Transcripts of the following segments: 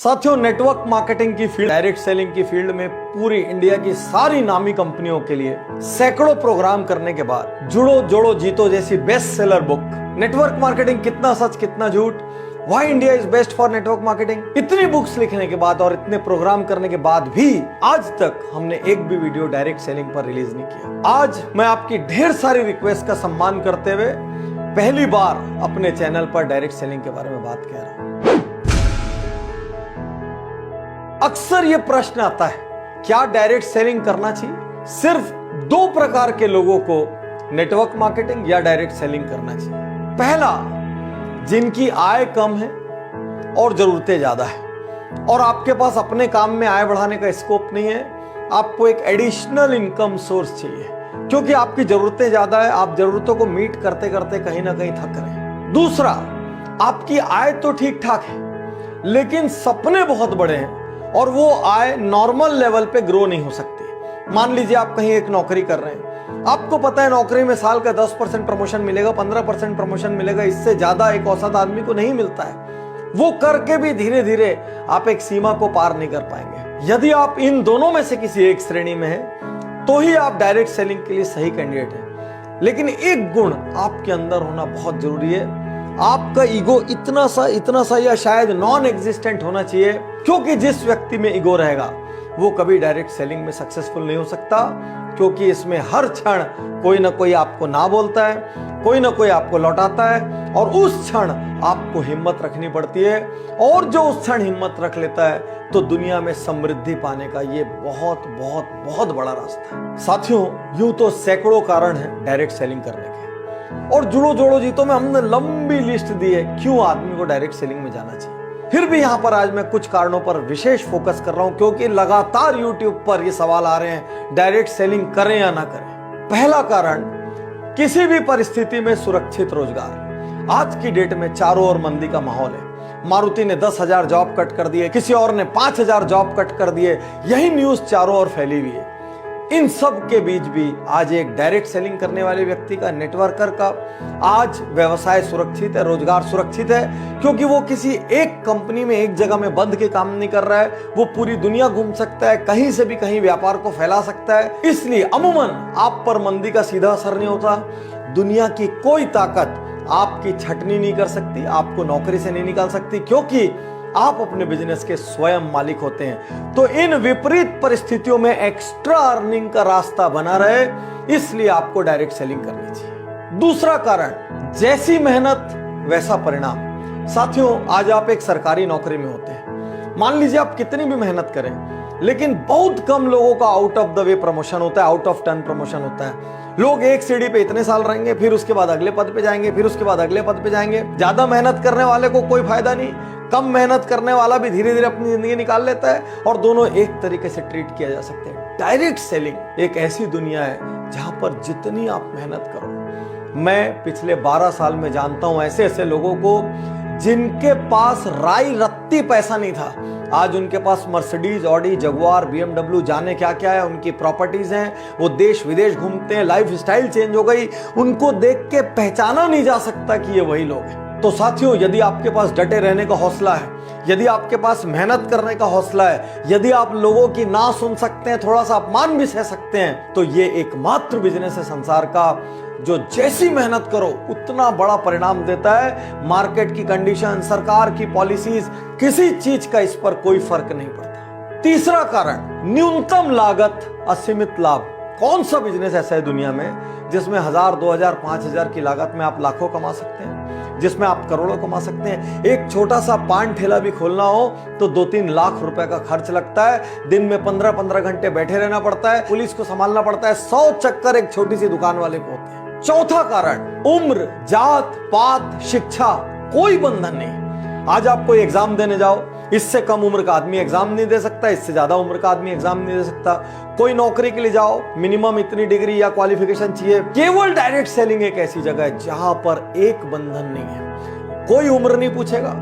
साथियों, network marketing की field, direct selling की फील्ड में पूरी इंडिया की सारी नामी कंपनियों के लिए सैकड़ों प्रोग्राम करने के बाद जुड़ो जोड़ो जीतो जैसी best seller book, network marketing कितना सच कितना झूठ, why India is best for network marketing, इतनी बुक्स लिखने के बाद और इतने प्रोग्राम करने के बाद भी आज तक हमने एक भी वीडियो डायरेक्ट सेलिंग पर रिलीज नहीं किया। आज मैं आपकी ढेर सारी रिक्वेस्ट का सम्मान करते हुए पहली बार अपने चैनल पर डायरेक्ट सेलिंग के बारे में बात कह रहा हूं। अक्सर यह प्रश्न आता है, क्या डायरेक्ट सेलिंग करना चाहिए? सिर्फ दो प्रकार के लोगों को नेटवर्क मार्केटिंग या डायरेक्ट सेलिंग करना चाहिए। पहला, जिनकी आय कम है और जरूरतें ज्यादा है और आपके पास अपने काम में आय बढ़ाने का स्कोप नहीं है, आपको एक एडिशनल इनकम सोर्स चाहिए क्योंकि आपकी जरूरतें ज्यादा है, आप जरूरतों को मीट करते करते कहीं ना कहीं थक रहे हैं। दूसरा, आपकी आय तो ठीक ठाक है लेकिन सपने बहुत बड़े हैं और वो आय नॉर्मल लेवल पे ग्रो नहीं हो सकती। मान लीजिए आप कहीं एक नौकरी कर रहे हैं, आपको पता है नौकरी में साल का 10% प्रमोशन मिलेगा, 15% प्रमोशन मिलेगा, इससे ज्यादा एक औसत आदमी को नहीं मिलता है। वो करके भी धीरे धीरे आप एक सीमा को पार नहीं कर पाएंगे। यदि आप इन दोनों में से किसी एक श्रेणी में हैं, तो ही आप डायरेक्ट सेलिंग के लिए सही कैंडिडेट हैं। लेकिन एक गुण आपके अंदर होना बहुत जरूरी है, आपका ईगो इतना सा या शायद नॉन एग्जिस्टेंट होना चाहिए, क्योंकि जिस व्यक्ति में ईगो रहेगा वो कभी डायरेक्ट सेलिंग में सक्सेसफुल नहीं हो सकता, क्योंकि इसमें हर क्षण कोई ना कोई आपको ना बोलता है, कोई ना कोई आपको लौटाता है और उस क्षण आपको हिम्मत रखनी पड़ती है। और जो उस क्षण हिम्मत रख लेता है तो दुनिया में समृद्धि पाने का ये बहुत बहुत बहुत बड़ा रास्ता है। साथियों, यूं तो सैकड़ों कारण है डायरेक्ट सेलिंग करने के और जुड़ो जोड़ो जीतो में हमने लंबी लिस्ट दी है क्यों आदमी को डायरेक्ट सेलिंग में जाना चाहिए। फिर भी यहां पर आज मैं कुछ कारणों पर विशेष फोकस कर रहा हूं क्योंकि लगातार YouTube पर ये सवाल आ रहे हैं, डायरेक्ट सेलिंग करें या ना करें। पहला कारण, किसी भी परिस्थिति में सुरक्षित रोजगार। आज की डेट में चारों ओर मंदी का माहौल है। मारुति ने 10,000 जॉब कट कर दिए, किसी और ने 5,000 जॉब कट कर दिए, यही न्यूज चारों ओर फैली हुई है। इन सब के बीच भी आज एक डायरेक्ट सेलिंग करने वाले व्यक्ति का, नेटवर्कर का आज व्यवसाय सुरक्षित है, रोजगार सुरक्षित है, क्योंकि वो किसी एक कंपनी में एक जगह में बंद के काम नहीं कर रहा है। वो पूरी दुनिया घूम सकता है, कहीं से भी कहीं व्यापार को फैला सकता है। इसलिए अमूमन आप पर मंदी का सीधा असर नहीं होता। दुनिया की कोई ताकत आपकी छटनी नहीं कर सकती, आपको नौकरी से नहीं निकाल सकती, क्योंकि आप अपने बिजनेस के स्वयं मालिक होते हैं। तो इन विपरीत परिस्थितियों में एक्स्ट्रा अर्निंग का रास्ता बना रहे, इसलिए आपको डायरेक्ट सेलिंग करनी चाहिए। दूसरा कारण, जैसी मेहनत वैसा परिणाम। साथियों, आज आप एक सरकारी नौकरी में होते हैं, मान लीजिए आप कितनी भी मेहनत करें लेकिन बहुत कम लोगों का out of the way promotion होता है, आउट ऑफ टर्न प्रमोशन होता है। लोग एक सीढ़ी पे इतने साल रहेंगे, फिर उसके बाद अगले पद पे जाएंगे, फिर उसके बाद अगले पद पे जाएंगे। ज्यादा मेहनत करने वाले को कोई फायदा नहीं, कम मेहनत करने वाला भी धीरे धीरे अपनी जिंदगी निकाल लेता है और दोनों एक तरीके से ट्रीट किया जा सकते हैं। डायरेक्ट सेलिंग एक ऐसी दुनिया है जहां पर जितनी आप मेहनत करो, मैं पिछले 12 साल में जानता हूं ऐसे ऐसे लोगों को जिनके पास राई रत्ती पैसा नहीं था, आज उनके पास मर्सिडीज, ऑडी, जगुआर, BMW, जाने क्या क्या है, उनकी प्रॉपर्टीज हैं, वो देश विदेश घूमते हैं, लाइफ स्टाइल चेंज हो गई, उनको देख के पहचाना नहीं जा सकता कि ये वही लोग हैं। तो साथियों, यदि आपके पास डटे रहने का हौसला है, यदि आपके पास मेहनत करने का हौसला है, यदि आप लोगों की ना सुन सकते हैं, थोड़ा सा अपमान भी सह सकते हैं, तो ये एकमात्र बिजनेस है संसार का जो जैसी मेहनत करो उतना बड़ा परिणाम देता है। मार्केट की कंडीशन, सरकार की पॉलिसीज, किसी चीज का इस पर कोई फर्क नहीं पड़ता। तीसरा कारण, न्यूनतम लागत असीमित लाभ। कौन सा बिजनेस ऐसा है दुनिया में जिसमें 1,000, 2,000, 5,000 की लागत में आप लाखों कमा सकते हैं, जिसमें आप करोड़ों कमा सकते हैं? एक छोटा सा पान ठेला भी खोलना हो तो 2-3 लाख रुपए का खर्च लगता है, दिन में 15-15 घंटे बैठे रहना पड़ता है, पुलिस को संभालना पड़ता है, 100 चक्कर एक छोटी सी दुकान वाले को होते हैं। चौथा कारण, उम्र, जात पात, शिक्षा, कोई बंधन नहीं। आज आप कोई एग्जाम देने जाओ, इससे कम उम्र का आदमी एग्जाम नहीं दे सकता, इससे ज्यादा उम्र का आदमी एग्जाम नहीं दे सकता। कोई नौकरी के लिए जाओ, मिनिमम इतनी डिग्री या क्वालिफिकेशन चाहिए। केवल डायरेक्ट सेलिंग एक ऐसी जगह है जहां पर एक बंधन नहीं है, कोई उम्र नहीं पूछेगा,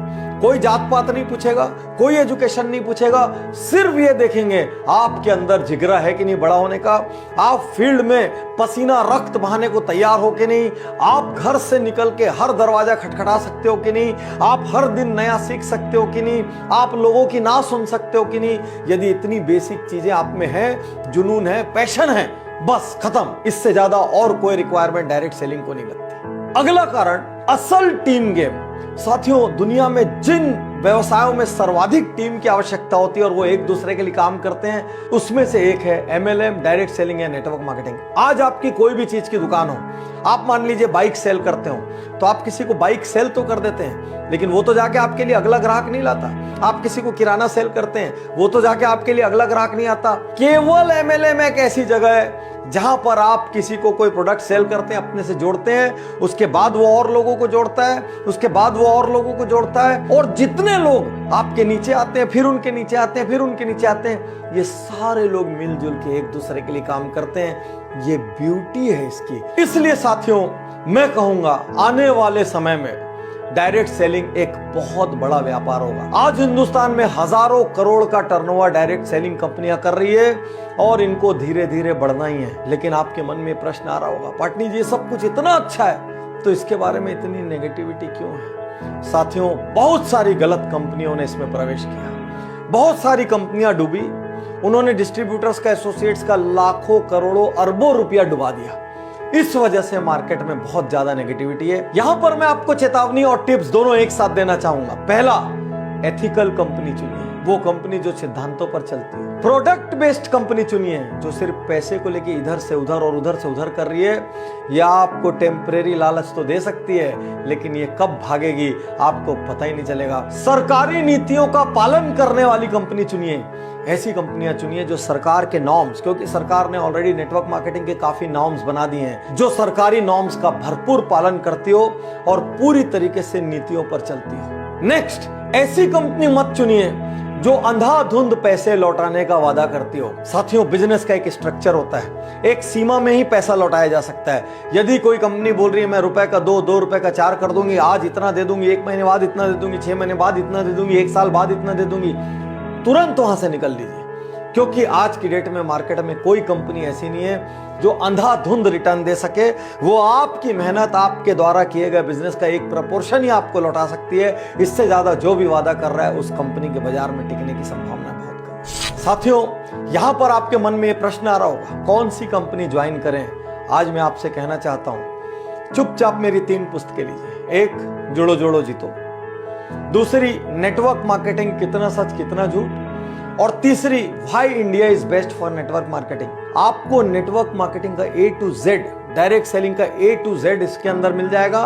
कोई जात पात नहीं पूछेगा, कोई एजुकेशन नहीं पूछेगा, सिर्फ ये देखेंगे आपके अंदर जिगरा है कि नहीं बड़ा होने का, आप फील्ड में पसीना रक्त बहाने को तैयार हो कि नहीं, आप घर से निकल के हर दरवाजा खटखटा सकते हो कि नहीं, आप हर दिन नया सीख सकते हो कि नहीं, आप लोगों की ना सुन सकते हो कि नहीं। यदि इतनी बेसिक चीजें आप में है, जुनून है, पैशन है, बस खत्म। इससे ज्यादा और कोई रिक्वायरमेंट डायरेक्ट सेलिंग को नहीं लगती। अगला कारण, असल टीम गेम। साथियों, दुनिया में जिन व्यवसायों में सर्वाधिक टीम की आवश्यकता होती है और वो एक दूसरे के लिए काम करते हैं, उसमें से एक है MLM, डायरेक्ट सेलिंग या नेटवर्क मार्केटिंग। आज आपकी कोई भी चीज की दुकान हो, आप मान लीजिए बाइक सेल करते हो, तो आप किसी को बाइक सेल तो कर देते हैं, लेकिन वो तो जाके आपके लिए अगला ग्राहक नहीं लाता। आप किसी को किराना सेल करते हैं, वो तो जाके आपके लिए अगला ग्राहक नहीं आता। केवल MLM एक ऐसी जगह है जहां पर आप किसी को कोई प्रोडक्ट सेल करते हैं, अपने से जोड़ते हैं, उसके बाद वो और लोगों को जोड़ता है, उसके बाद वो और लोगों को जोड़ता है, और जितने लोग आपके नीचे आते हैं, फिर उनके नीचे आते हैं, फिर उनके नीचे आते हैं, ये सारे लोग मिलजुल के एक दूसरे के लिए काम करते हैं। ये ब्यूटी है इसकी। इसलिए साथियों, मैं कहूंगा आने वाले समय में डायरेक्ट सेलिंग एक बहुत बड़ा व्यापार होगा। आज हिंदुस्तान में हजारों करोड़ का टर्नओवर डायरेक्ट सेलिंग कंपनियां कर रही है और इनको धीरे धीरे बढ़ना ही है। लेकिन आपके मन में प्रश्न आ रहा होगा, पाटनी जी सब कुछ इतना अच्छा है तो इसके बारे में इतनी नेगेटिविटी क्यों है? साथियों, बहुत सारी गलत कंपनियों ने इसमें प्रवेश किया, बहुत सारी कंपनियां डूबी, उन्होंने डिस्ट्रीब्यूटर्स का, एसोसिएट्स का लाखों करोड़ों अरबों रुपया डुबा दिया। इस वजह से मार्केट में बहुत ज्यादा नेगेटिविटी है। यहां पर मैं आपको चेतावनी और टिप्स दोनों एक साथ देना चाहूंगा। पहला, एथिकल कंपनी चुनिए, वो कंपनी जो सिद्धांतों पर चलती है। प्रोडक्ट बेस्ड कंपनी चुनिए, जो सिर्फ पैसे को लेके इधर से उधर और उधर से उधर कर रही है। या आपको टेम्परेरी लालच तो दे सकती है, लेकिन ये कब भागेगी आपको पता ही नहीं चलेगा। सरकारी नीतियों का पालन करने वाली कंपनी चुनिए। ऐसी कंपनियां चुनिए जो सरकार के नॉर्म्स, क्योंकि सरकार ने ऑलरेडी नेटवर्क मार्केटिंग के काफी नॉर्म्स बना दिए हैं, जो सरकारी नॉर्म्स का भरपूर पालन करती हो और पूरी तरीके से नीतियों पर चलती हो। नेक्स्ट, ऐसी कंपनी मत चुनिए जो अंधाधुंध पैसे लौटाने का वादा करती हो। साथियों, बिजनेस का एक स्ट्रक्चर होता है, एक सीमा में ही पैसा लौटाया जा सकता है। यदि कोई कंपनी बोल रही है मैं रुपए का 2 रुपए का 4 कर दूंगी, आज इतना दे दूंगी, 1 महीने बाद इतना दे दूंगी, 6 महीने बाद इतना दे दूंगी, 1 साल बाद इतना दे दूंगी, तुरंत वहां से निकल लीजिए। क्योंकि आज की डेट में मार्केट में कोई कंपनी ऐसी नहीं है जो अंधाधुंध रिटर्न दे सके। वो आपकी मेहनत, आपके द्वारा किए गए बिजनेस का एक प्रपोर्शन ही आपको लौटा सकती है। इससे ज्यादा जो भी वादा कर रहा है उस कंपनी के बाजार में टिकने की संभावना बहुत कम। साथियों, यहां पर आपके मन में यह प्रश्न आ रहा होगा, कौन सी कंपनी ज्वाइन करें? आज मैं आपसे कहना चाहता हूं, चुपचाप मेरी 3 पुस्तकें लीजिए। एक, जुड़ो जोड़ो जीतो। दूसरी, नेटवर्क मार्केटिंग, कितना सच कितना झूठ। और तीसरी, why India is best for network marketing. आपको नेटवर्क मार्केटिंग का A to Z, direct selling का A to Z इसके अंदर मिल जाएगा।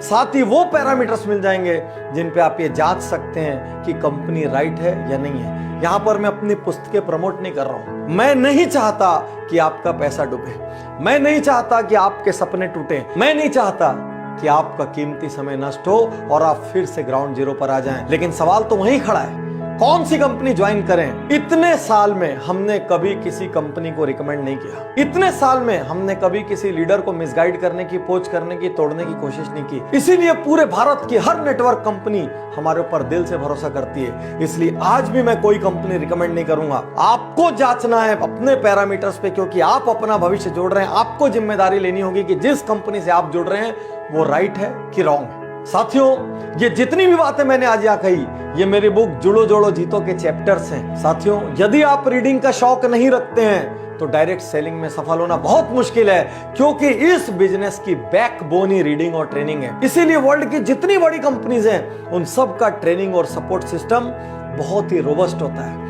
साथ ही वो पैरामीटर्स मिल जाएंगे जिन पे आप ये जांच सकते हैं कि कंपनी राइट है या नहीं है। यहां पर मैं अपनी पुस्तकें प्रमोट नहीं कर रहा हूं। मैं नहीं चाहता कि आपका पैसा डूबे, मैं नहीं चाहता कि आपके सपने टूटे, मैं नहीं चाहता कि आपका कीमती समय नष्ट हो और आप फिर से ग्राउंड जीरो पर आ जाएं। लेकिन सवाल तो वहीं खड़ा है, कौन सी कंपनी ज्वाइन करें? इतने साल में हमने कभी किसी कंपनी को रिकमेंड नहीं किया। इतने साल में हमने कभी किसी लीडर को मिसगाइड करने की, पोच करने की, तोड़ने की कोशिश नहीं की। इसीलिए पूरे भारत की हर नेटवर्क कंपनी हमारे ऊपर दिल से भरोसा करती है। इसलिए आज भी मैं कोई कंपनी रिकमेंड नहीं करूंगा। आपको जांचना है अपने पैरामीटर्स पे, क्योंकि आप अपना भविष्य जोड़ रहे हैं। आपको जिम्मेदारी लेनी होगी कि जिस कंपनी से आप जुड़ रहे हैं वो राइट है कि रॉन्ग है। साथियों, ये जितनी भी बातें मैंने आज यहाँ कही, ये मेरी बुक जुड़ो जोड़ो जीतो के चैप्टर्स हैं। साथियों, यदि आप रीडिंग का शौक नहीं रखते हैं तो डायरेक्ट सेलिंग में सफल होना बहुत मुश्किल है, क्योंकि इस बिजनेस की बैकबोन ही रीडिंग और ट्रेनिंग है। इसीलिए वर्ल्ड की जितनी बड़ी कंपनीज हैं उन सब का ट्रेनिंग और सपोर्ट सिस्टम बहुत ही रोबस्ट होता है।